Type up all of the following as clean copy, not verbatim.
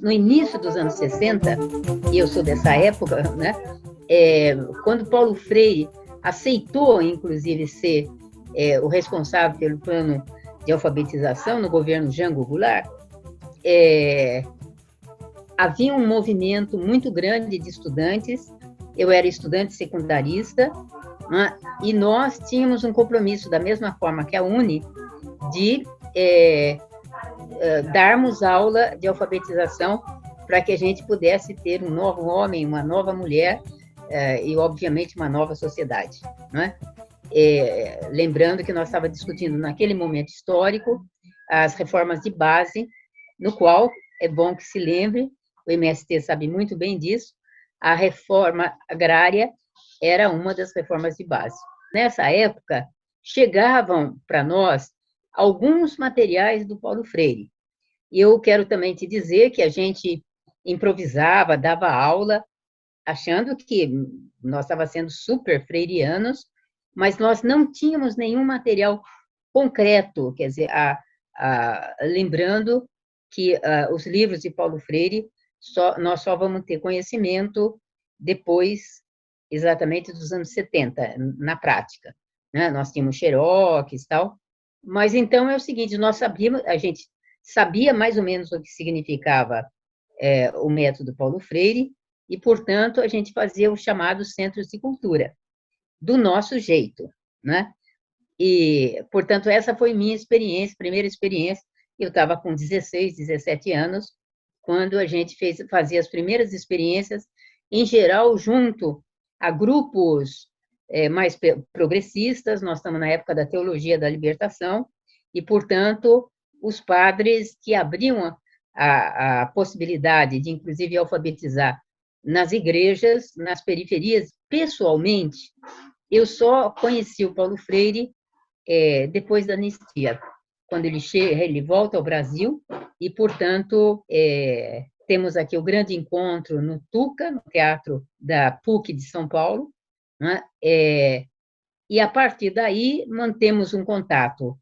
no início dos anos 60, e eu sou dessa época, né, quando Paulo Freire aceitou, inclusive, ser o responsável pelo plano de alfabetização no governo Jango Goulart, havia um movimento muito grande de estudantes. Eu era estudante secundarista, né, e nós tínhamos um compromisso, da mesma forma que a UNE, de darmos aula de alfabetização para que a gente pudesse ter um novo homem, uma nova mulher e, obviamente, uma nova sociedade, né? Lembrando que nós estávamos discutindo, naquele momento histórico, as reformas de base, no qual, é bom que se lembre, o MST sabe muito bem disso, a reforma agrária era uma das reformas de base. Nessa época, chegavam para nós alguns materiais do Paulo Freire. E eu quero também te dizer que a gente improvisava, dava aula, achando que nós estávamos sendo super freirianos, mas nós não tínhamos nenhum material concreto, quer dizer, lembrando que os livros de Paulo Freire, nós só vamos ter conhecimento depois, exatamente dos anos 70, na prática, né? Nós tínhamos xerox e tal, mas então é o seguinte, a gente sabia mais ou menos o que significava o método Paulo Freire, e, portanto, a gente fazia os chamados centros de cultura, do nosso jeito, né? E, portanto, essa foi minha experiência, primeira experiência. Eu estava com 16, 17 anos, quando a gente fazia as primeiras experiências, em geral, junto a grupos mais progressistas. Nós estamos na época da teologia da libertação, e, portanto, os padres que abriam a possibilidade de, inclusive, alfabetizar nas igrejas, nas periferias, pessoalmente. Eu só conheci o Paulo Freire depois da anistia, quando ele volta ao Brasil, e, portanto, temos aqui o grande encontro no Tuca, no Teatro da PUC de São Paulo, né? E, a partir daí, mantemos um contato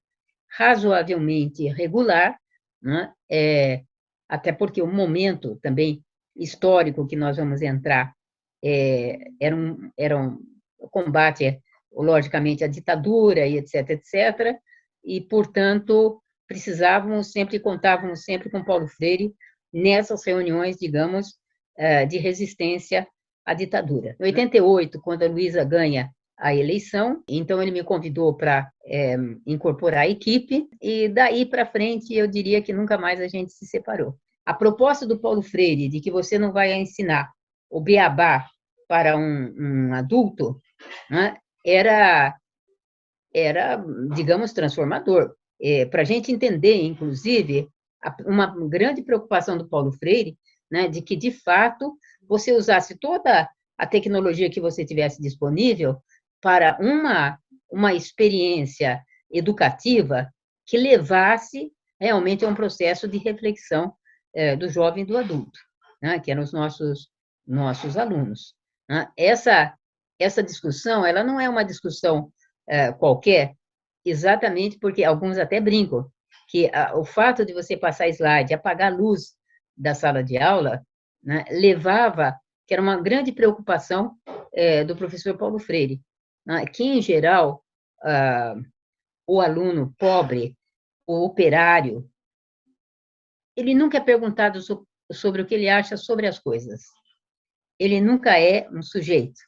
razoavelmente regular, né? Até porque o momento também histórico que nós vamos entrar era um combate, logicamente, à ditadura, e etc., etc., e, portanto, contávamos sempre com Paulo Freire nessas reuniões, digamos, de resistência à ditadura. Em 88, quando a Luísa ganha a eleição, então ele me convidou para incorporar a equipe, e daí para frente eu diria que nunca mais a gente se separou. A proposta do Paulo Freire de que você não vai ensinar o beabá para um adulto, né, era, digamos, transformador. Para a gente entender, inclusive, uma grande preocupação do Paulo Freire, né, de que, de fato, você usasse toda a tecnologia que você tivesse disponível para uma experiência educativa que levasse realmente a um processo de reflexão do jovem e do adulto, né, que eram os nossos alunos. Né? Essa discussão, ela não é uma discussão qualquer, exatamente porque alguns até brincam que o fato de você passar slide, apagar a luz da sala de aula, né, levava, que era uma grande preocupação do professor Paulo Freire, né, que, em geral, o aluno pobre, o operário, ele nunca é perguntado sobre o que ele acha sobre as coisas. Ele nunca é um sujeito,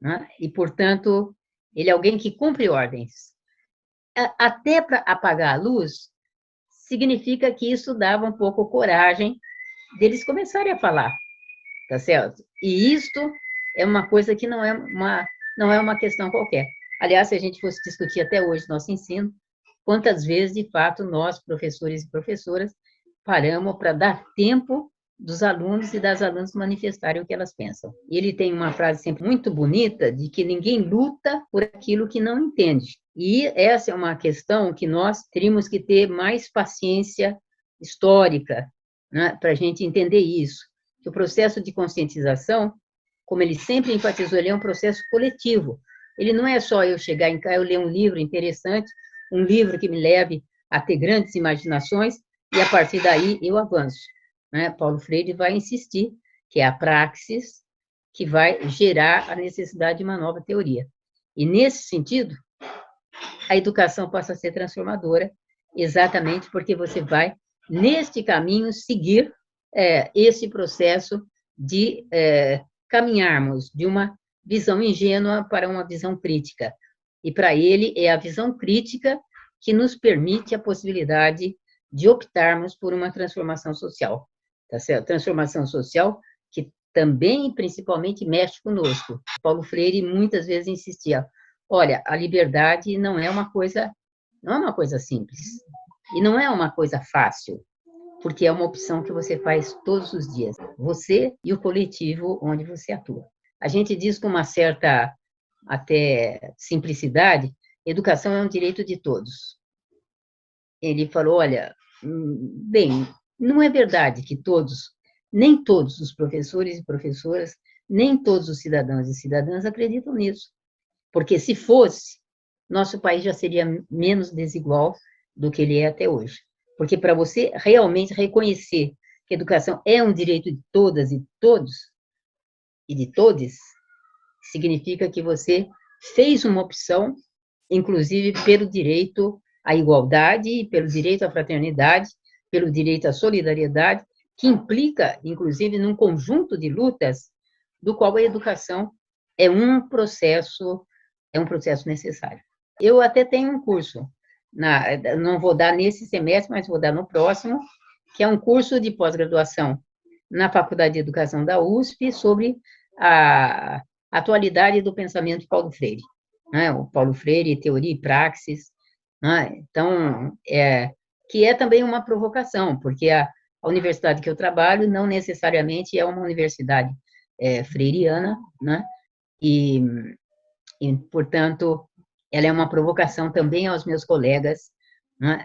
né? E, portanto, ele é alguém que cumpre ordens. Até para apagar a luz, significa que isso dava um pouco coragem deles começarem a falar, tá certo? E isto é uma coisa que não é uma questão qualquer. Aliás, se a gente fosse discutir até hoje nosso ensino, quantas vezes, de fato, nós, professores e professoras, paramos para dar tempo dos alunos e das alunas manifestarem o que elas pensam. E ele tem uma frase sempre muito bonita de que ninguém luta por aquilo que não entende. E essa é uma questão que nós teríamos que ter mais paciência histórica, né, para a gente entender isso. Que o processo de conscientização, como ele sempre enfatizou, ele é um processo coletivo. Ele não é só eu chegar em casa, eu ler um livro interessante, um livro que me leve a ter grandes imaginações, e, a partir daí, eu avanço. né, Paulo Freire vai insistir que é a praxis que vai gerar a necessidade de uma nova teoria. E, nesse sentido, a educação passa a ser transformadora, exatamente porque você vai, neste caminho, seguir esse processo de caminharmos de uma visão ingênua para uma visão crítica. E, para ele, é a visão crítica que nos permite a possibilidade de optarmos por uma transformação social. Tá certo? Transformação social que também, principalmente, mexe conosco. Paulo Freire muitas vezes insistia: olha, a liberdade não é uma coisa simples e não é uma coisa fácil, porque é uma opção que você faz todos os dias, você e o coletivo onde você atua. A gente diz com uma certa até simplicidade, educação é um direito de todos. Ele falou, olha, bem, não é verdade que nem todos os professores e professoras, nem todos os cidadãos e cidadãs acreditam nisso. Porque se fosse, nosso país já seria menos desigual do que ele é até hoje. Porque para você realmente reconhecer que a educação é um direito de todas e todos, e de todes, significa que você fez uma opção, inclusive pelo direito à igualdade, pelo direito à fraternidade, pelo direito à solidariedade, que implica, inclusive, num conjunto de lutas do qual a educação é um processo necessário. Eu até tenho um curso, não vou dar nesse semestre, mas vou dar no próximo, que é um curso de pós-graduação na Faculdade de Educação da USP sobre a atualidade do pensamento de Paulo Freire. Né? O Paulo Freire, teoria e praxis. Né? Então, que é também uma provocação, porque a universidade que eu trabalho não necessariamente é uma universidade freiriana, né? E, portanto, ela é uma provocação também aos meus colegas, né?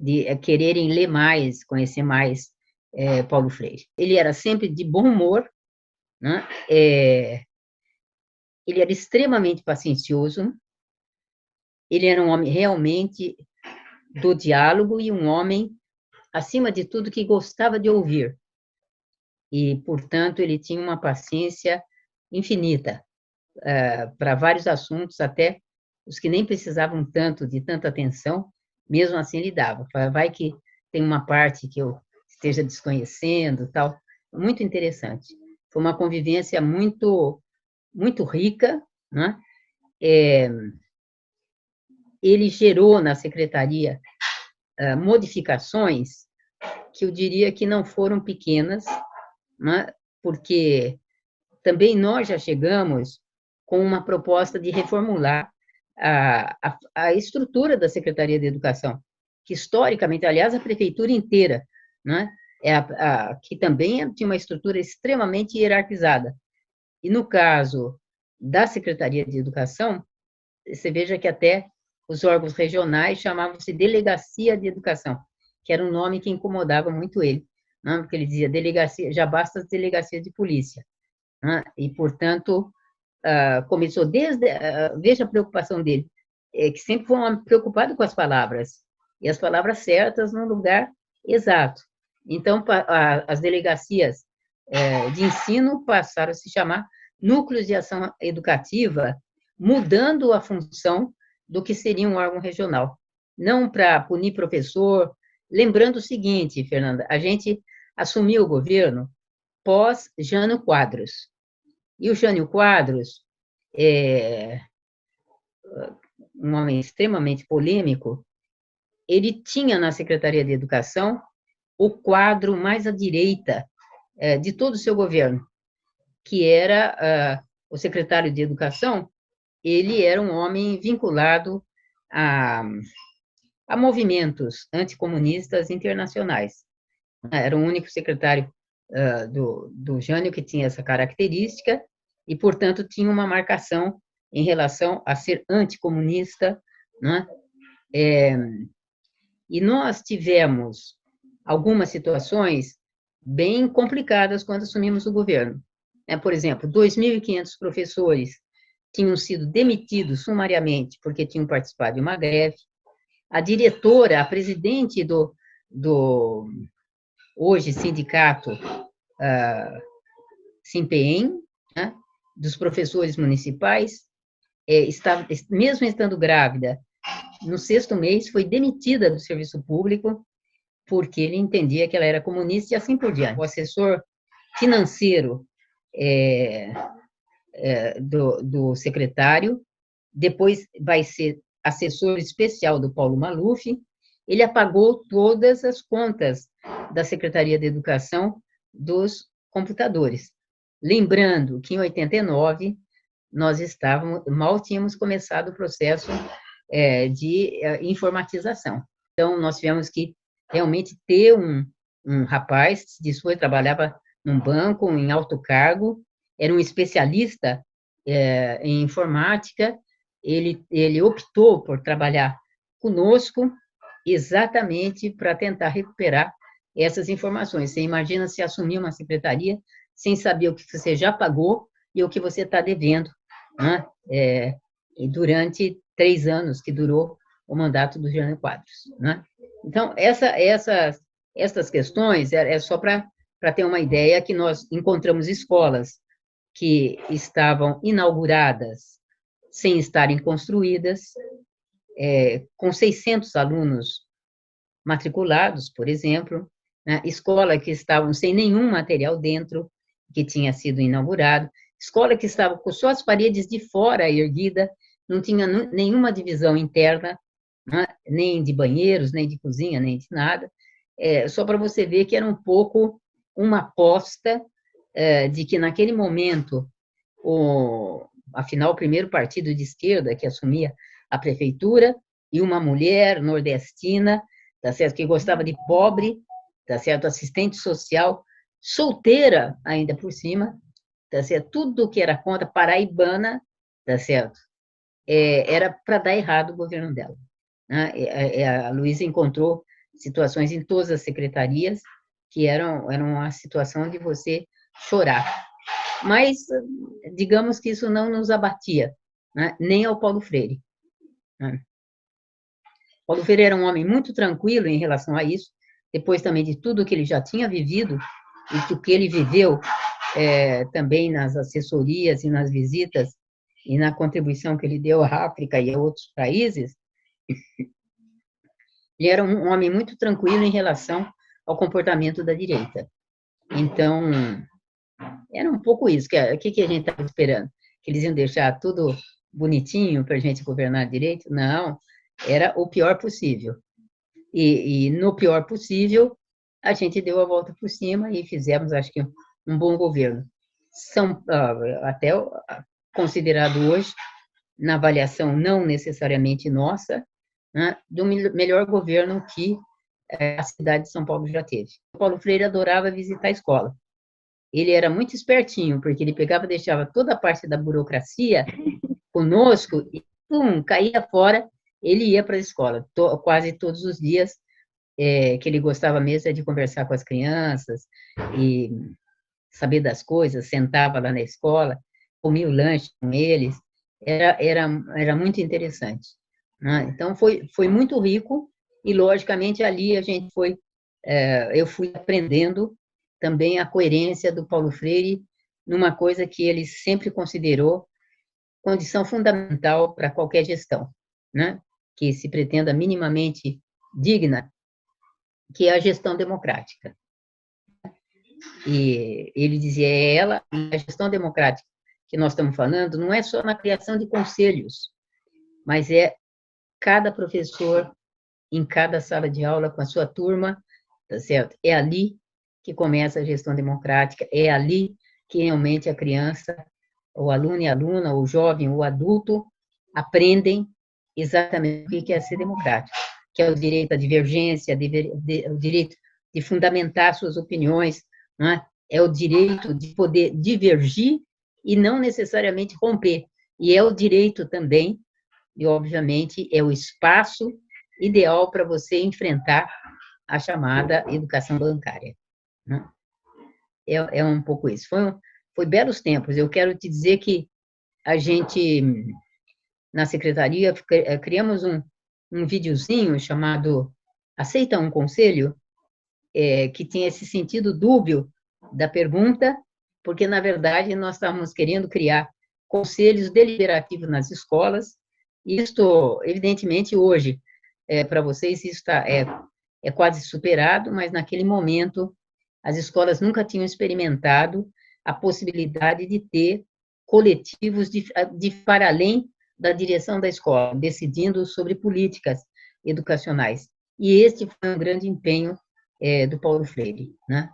De quererem ler mais, conhecer mais Paulo Freire. Ele era sempre de bom humor, né? Ele era extremamente paciencioso, ele era um homem realmente do diálogo e um homem, acima de tudo, que gostava de ouvir. E, portanto, ele tinha uma paciência infinita para vários assuntos, até os que nem precisavam tanto de tanta atenção, mesmo assim ele dava. Vai que tem uma parte que eu esteja desconhecendo, tal. Muito interessante. Foi uma convivência muito, muito rica, né? Ele gerou na secretaria modificações que eu diria que não foram pequenas, né? Porque também nós já chegamos com uma proposta de reformular a estrutura da Secretaria de Educação, que historicamente, aliás, a prefeitura inteira, né, que também tinha uma estrutura extremamente hierarquizada. E no caso da Secretaria de Educação, você veja que até os órgãos regionais chamavam-se Delegacia de Educação, que era um nome que incomodava muito ele, né, porque ele dizia delegacia, já basta as delegacias de polícia. Né, e, portanto, começou desde... veja a preocupação dele, que sempre foi um homem preocupado com as palavras, e as palavras certas no lugar exato. Então, as delegacias de ensino passaram a se chamar núcleos de ação educativa, mudando a função do que seria um órgão regional. Não para punir professor, lembrando o seguinte, Fernanda, a gente assumiu o governo pós Jânio Quadros. E o Jânio Quadros, um homem extremamente polêmico, ele tinha na Secretaria de Educação o quadro mais à direita de todo o seu governo, que era o secretário de Educação. Ele era um homem vinculado a movimentos anticomunistas internacionais. Era o único secretário do Jânio que tinha essa característica e, portanto, tinha uma marcação em relação a ser anticomunista, né? E nós tivemos algumas situações bem complicadas quando assumimos o governo. Por exemplo, 2.500 professores tinham sido demitidos sumariamente porque tinham participado de uma greve. A diretora, a presidente hoje sindicato SINPEEM, né, dos professores municipais, mesmo estando grávida, no 6º mês, foi demitida do serviço público, porque ele entendia que ela era comunista e assim por diante. O assessor financeiro do secretário, depois vai ser assessor especial do Paulo Maluf, ele apagou todas as contas da Secretaria de Educação dos computadores. Lembrando que em 89 nós mal tínhamos começado o processo de informatização. Então, nós tivemos que realmente ter um rapaz, que trabalhava num banco, em alto cargo, era um especialista em informática, ele optou por trabalhar conosco exatamente para tentar recuperar essas informações. Você imagina se assumir uma secretaria sem saber o que você já pagou e o que você está devendo, né? Durante 3 anos que durou o mandato do Jânio Quadros, né? Então, essas questões é só para ter uma ideia que nós encontramos escolas que estavam inauguradas sem estarem construídas, com 600 alunos matriculados, por exemplo, né? Escola que estavam sem nenhum material dentro, que tinha sido inaugurado, escola que estava com só as paredes de fora erguida, não tinha nenhuma divisão interna, né? Nem de banheiros, nem de cozinha, nem de nada, só para você ver que era um pouco uma aposta de que naquele momento, afinal, o primeiro partido de esquerda que assumia a prefeitura, e uma mulher nordestina, tá certo, que gostava de pobre, tá certo, assistente social, solteira ainda por cima, tá certo, tudo que era contra, paraibana, tá certo, era para dar errado o governo dela, né? A Luísa encontrou situações em todas as secretarias que eram uma situação de você chorar. Mas, digamos que isso não nos abatia, né? Nem ao Paulo Freire, né? Paulo Freire era um homem muito tranquilo em relação a isso, depois também de tudo que ele já tinha vivido, e que ele viveu também nas assessorias e nas visitas, e na contribuição que ele deu à África e a outros países. Ele era um homem muito tranquilo em relação ao comportamento da direita. Então, era um pouco isso, que a gente estava esperando? Que eles iam deixar tudo bonitinho para a gente governar direito? Não, era o pior possível. E no pior possível, a gente deu a volta por cima e fizemos, acho que, um bom governo. São até considerado hoje, na avaliação não necessariamente nossa, né, do melhor governo que a cidade de São Paulo já teve. O Paulo Freire adorava visitar a escola. Ele era muito espertinho, porque ele pegava e deixava toda a parte da burocracia conosco e, caía fora, ele ia para a escola, quase todos os dias, que ele gostava mesmo de conversar com as crianças e saber das coisas, sentava lá na escola, comia o lanche com eles, era muito interessante, né? Então, foi muito rico e, logicamente, ali eu fui aprendendo também a coerência do Paulo Freire numa coisa que ele sempre considerou condição fundamental para qualquer gestão, né? Que se pretenda minimamente digna, que é a gestão democrática. E ele dizia, a gestão democrática que nós estamos falando não é só na criação de conselhos, mas é cada professor em cada sala de aula com a sua turma, tá certo? É ali que começa a gestão democrática, é ali que realmente a criança, o aluno e a aluna, o jovem, o adulto, aprendem exatamente o que é ser democrático, que é o direito à divergência, o direito de fundamentar suas opiniões, não é? É o direito de poder divergir e não necessariamente romper. E é o direito também, e obviamente é o espaço ideal para você enfrentar a chamada educação bancária, né? É um pouco isso. Foi belos tempos. Eu quero te dizer que a gente, na secretaria, criamos um videozinho chamado Aceita um Conselho? que tinha esse sentido dúbio da pergunta, porque, na verdade, nós estávamos querendo criar conselhos deliberativos nas escolas. Isto, evidentemente, hoje, para vocês, isso é quase superado, mas, naquele momento, as escolas nunca tinham experimentado a possibilidade de ter coletivos de para além da direção da escola, decidindo sobre políticas educacionais. E este foi um grande empenho do Paulo Freire, né?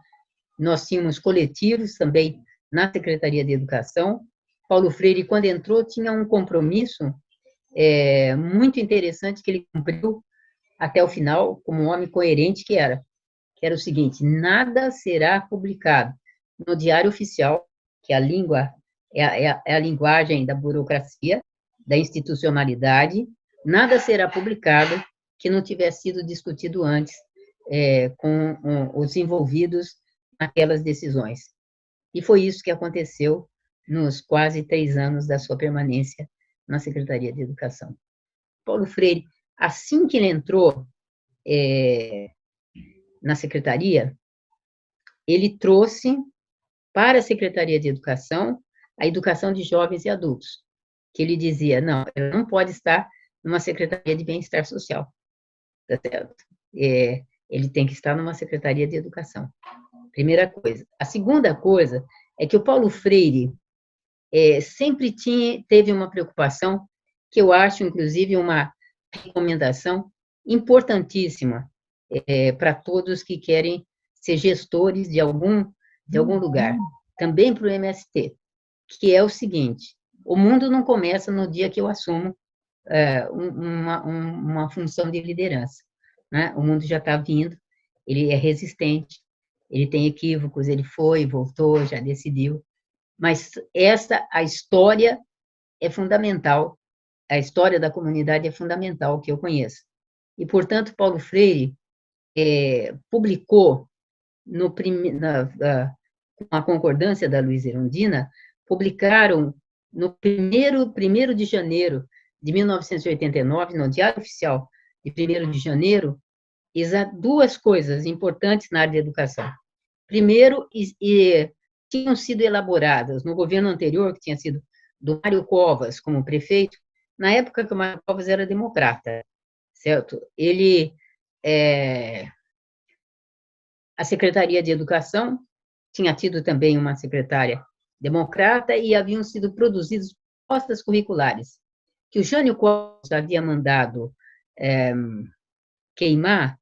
Nós tínhamos coletivos também na Secretaria de Educação. Paulo Freire, quando entrou, tinha um compromisso muito interessante que ele cumpriu até o final, como um homem coerente que era o seguinte: nada será publicado no Diário Oficial, que a língua é a linguagem da burocracia, da institucionalidade, nada será publicado que não tivesse sido discutido antes com os envolvidos naquelas decisões. E foi isso que aconteceu nos quase 3 anos da sua permanência na Secretaria de Educação. Paulo Freire, assim que ele entrou na Secretaria, ele trouxe para a Secretaria de Educação a educação de jovens e adultos, que ele dizia, não, ela não pode estar numa Secretaria de Bem-Estar Social, tá certo? Ele tem que estar numa Secretaria de Educação. Primeira coisa. A segunda coisa é que o Paulo Freire sempre teve uma preocupação, que eu acho, inclusive, uma recomendação importantíssima para todos que querem ser gestores de algum lugar, também para o MST, que é o seguinte: o mundo não começa no dia que eu assumo uma função de liderança, né? O mundo já está vindo, ele é resistente, ele tem equívocos, ele foi, voltou, já decidiu, mas a história é fundamental, a história da comunidade é fundamental, que eu conheço. E, portanto, Paulo Freire publicou, com a concordância da Luiza Erundina, publicaram no 1º de janeiro de 1989, no Diário Oficial de 1º de janeiro, duas coisas importantes na área de educação. Primeiro, tinham sido elaboradas no governo anterior, que tinha sido do Mário Covas como prefeito, na época que o Mário Covas era democrata, certo? A Secretaria de Educação tinha tido também uma secretária democrata e haviam sido produzidas propostas curriculares que o Jânio Covas havia mandado queimar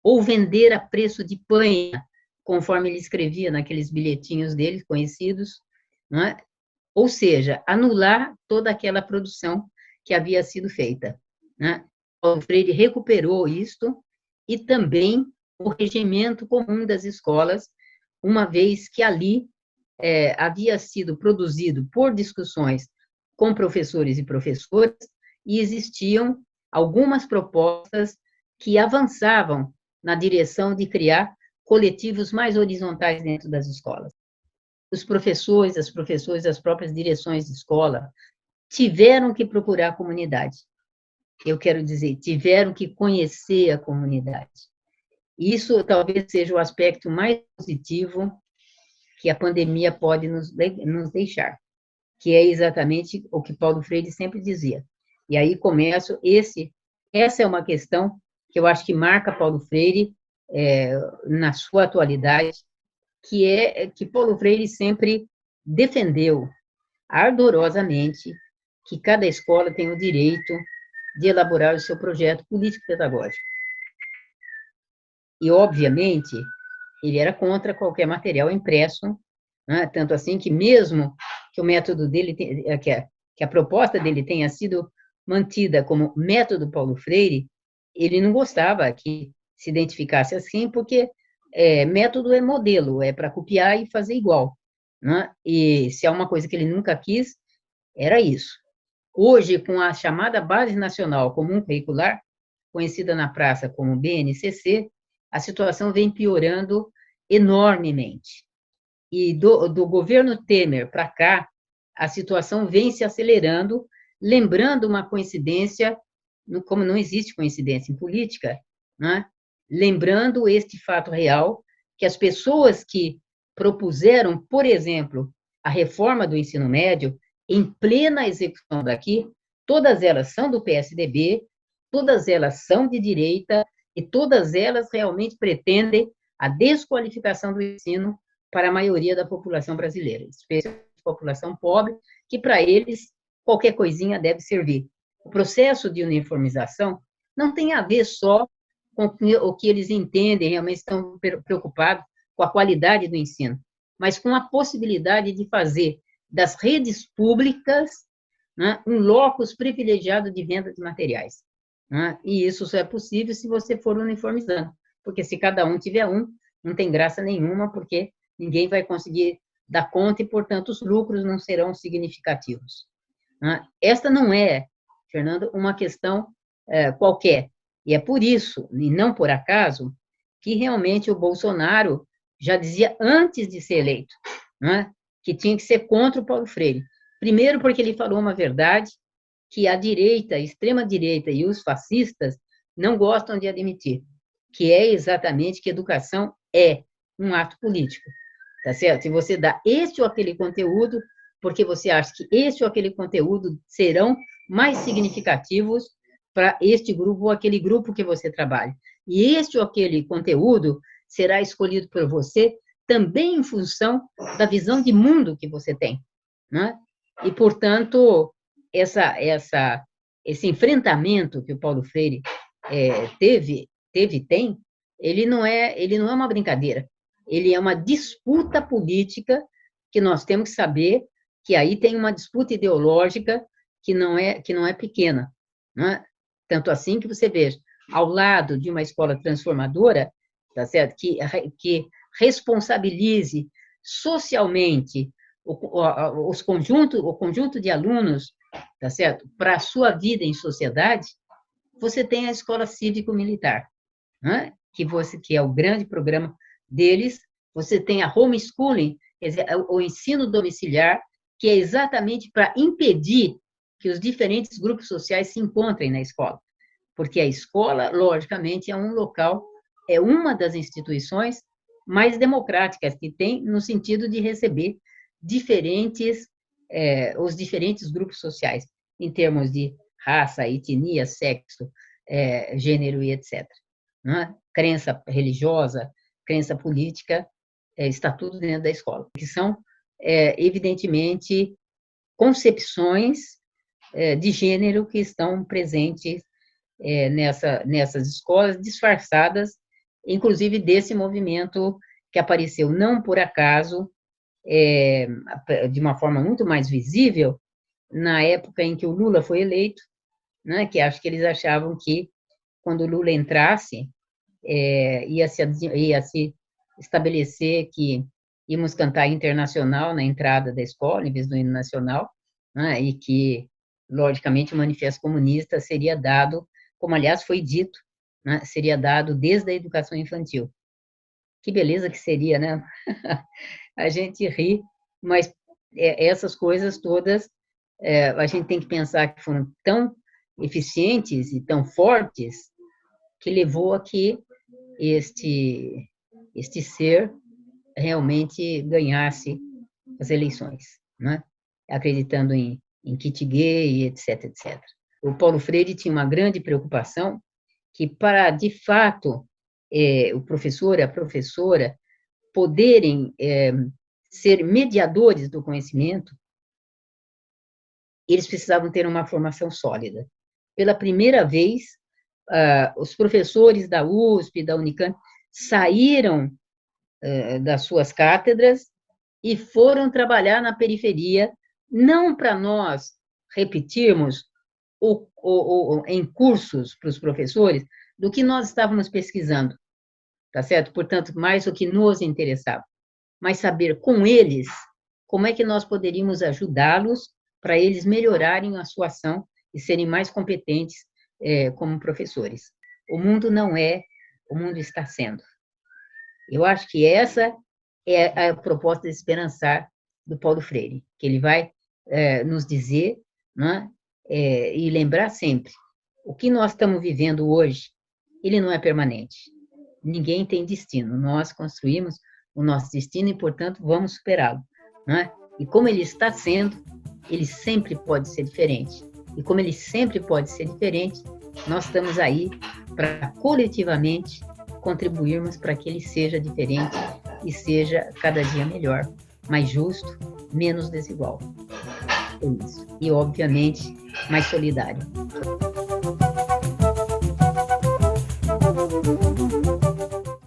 ou vender a preço de panha, conforme ele escrevia naqueles bilhetinhos dele, conhecidos, não é? Ou seja, anular toda aquela produção que havia sido feita, né? Paulo Freire recuperou isto e também o regimento comum das escolas, uma vez que ali havia sido produzido por discussões com professores e professoras, e existiam algumas propostas que avançavam na direção de criar coletivos mais horizontais dentro das escolas. Os professores, as professoras, as próprias direções de escola tiveram que procurar a comunidade. Eu quero dizer, tiveram que conhecer a comunidade. Isso talvez seja o aspecto mais positivo que a pandemia pode nos deixar, que é exatamente o que Paulo Freire sempre dizia. E aí começo, essa é uma questão que eu acho que marca Paulo Freire na sua atualidade, que é que Paulo Freire sempre defendeu ardorosamente que cada escola tem o direito de elaborar o seu projeto político-pedagógico. E, obviamente, ele era contra qualquer material impresso, né? Tanto assim que, mesmo que o método dele, que a proposta dele tenha sido mantida como método Paulo Freire, ele não gostava que se identificasse assim, porque método é modelo, é para copiar e fazer igual, né? E se há uma coisa que ele nunca quis, era isso. Hoje, com a chamada Base Nacional Comum Curricular, conhecida na praça como BNCC, a situação vem piorando enormemente. E do governo Temer para cá, a situação vem se acelerando, lembrando uma coincidência, como não existe coincidência em política, né? Lembrando este fato real, que as pessoas que propuseram, por exemplo, a reforma do ensino médio, em plena execução daqui, todas elas são do PSDB, todas elas são de direita, e todas elas realmente pretendem a desqualificação do ensino para a maioria da população brasileira, especialmente a população pobre, que para eles qualquer coisinha deve servir. O processo de uniformização não tem a ver só com o que eles entendem, realmente estão preocupados com a qualidade do ensino, mas com a possibilidade de fazer das redes públicas, né, um locus privilegiado de venda de materiais. Né? E isso só é possível se você for uniformizando, porque se cada um tiver um, não tem graça nenhuma, porque ninguém vai conseguir dar conta e, portanto, os lucros não serão significativos. Né? Esta não é, Fernando, uma questão qualquer, e é por isso, e não por acaso, que realmente o Bolsonaro já dizia antes de ser eleito, né, que tinha que ser contra o Paulo Freire. Primeiro, porque ele falou uma verdade que a direita, a extrema-direita e os fascistas não gostam de admitir, que é exatamente que educação é um ato político, tá certo? Se você dá este ou aquele conteúdo, porque você acha que este ou aquele conteúdo serão mais significativos para este grupo ou aquele grupo que você trabalha. E este ou aquele conteúdo será escolhido por você também em função da visão de mundo que você tem, né? E, portanto, esse enfrentamento que o Paulo Freire tem, ele não é uma brincadeira, ele é uma disputa política que nós temos que saber que aí tem uma disputa ideológica que não é pequena, né? Tanto assim que você veja, ao lado de uma escola transformadora, tá certo? Que responsabilize socialmente o conjunto de alunos, tá certo? Para a sua vida em sociedade, você tem a escola cívico-militar, né? Que é o grande programa deles. Você tem a homeschooling, quer dizer, o ensino domiciliar, que é exatamente para impedir que os diferentes grupos sociais se encontrem na escola. Porque a escola, logicamente, é um local, é uma das instituições mais democráticas que tem, no sentido de receber os diferentes grupos sociais, em termos de raça, etnia, sexo, gênero e etc. Né? Crença religiosa, crença política, está tudo dentro da escola, que são, evidentemente, concepções de gênero que estão presentes nessas escolas, disfarçadas, inclusive desse movimento que apareceu não por acaso, de uma forma muito mais visível, na época em que o Lula foi eleito, né, que acho que eles achavam que, quando o Lula entrasse, ia se estabelecer que íamos cantar internacional na entrada da escola, em vez do hino nacional, né, e que, logicamente, o Manifesto Comunista seria dado, como, aliás, foi dito, né, seria dado desde a educação infantil. Que beleza que seria, né? A gente ri, mas essas coisas todas, a gente tem que pensar que foram tão eficientes e tão fortes que levou a que este ser realmente ganhasse as eleições, né? Acreditando em kit gay, etc, etc. O Paulo Freire tinha uma grande preocupação que, para, de fato, o professor e a professora poderem ser mediadores do conhecimento, eles precisavam ter uma formação sólida. Pela primeira vez, os professores da USP, da Unicamp, saíram das suas cátedras e foram trabalhar na periferia, não para nós repetirmos em cursos para os professores do que nós estávamos pesquisando, tá certo? Portanto, mais o que nos interessava, mas saber com eles como é que nós poderíamos ajudá-los para eles melhorarem a sua ação e serem mais competentes como professores. O mundo não é, o mundo está sendo. Eu acho que essa é a proposta de esperançar do Paulo Freire, que ele vai nos dizer, né, e lembrar sempre, o que nós estamos vivendo hoje, ele não é permanente. ninguém tem destino, nós construímos o nosso destino e, portanto, vamos superá-lo, né? E como ele está sendo, ele sempre pode ser diferente. E como ele sempre pode ser diferente, nós estamos aí para coletivamente contribuirmos para que ele seja diferente e seja cada dia melhor, mais justo, menos desigual. É isso. E, obviamente, mais solidário.